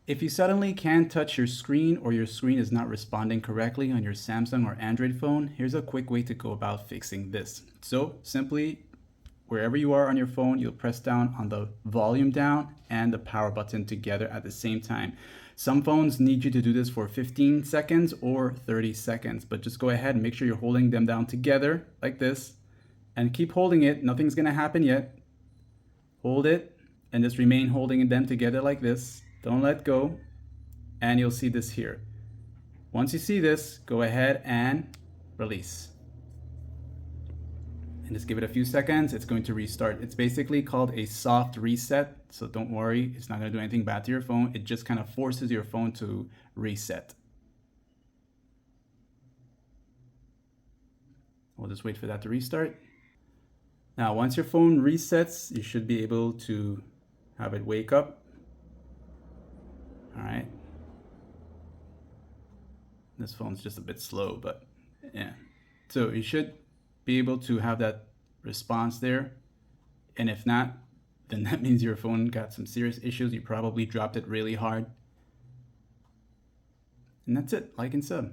If you suddenly can't touch your screen or your screen is not responding correctly on your Samsung or Android phone, here's a quick way to go about fixing this. So simply, wherever you are on your phone, you'll press down on the volume down and the power button together at the same time. Some phones need you to do this for 15 seconds or 30 seconds, but just go ahead and make sure you're holding them down together like this and keep holding it. Nothing's gonna happen yet. Hold it and just remain holding them together like this. Don't let go, and you'll see this here. Once you see this, go ahead and release. And just give it a few seconds, it's going to restart. It's basically called a soft reset, so don't worry, it's not gonna do anything bad to your phone. It just kind of forces your phone to reset. We'll just wait for that to restart. Now, once your phone resets, you should be able to have it wake up. All right. This phone's just a bit slow, but yeah. So you should be able to have that response there. And if not, then that means your phone got some serious issues. You probably dropped it really hard. And that's it. Like and sub.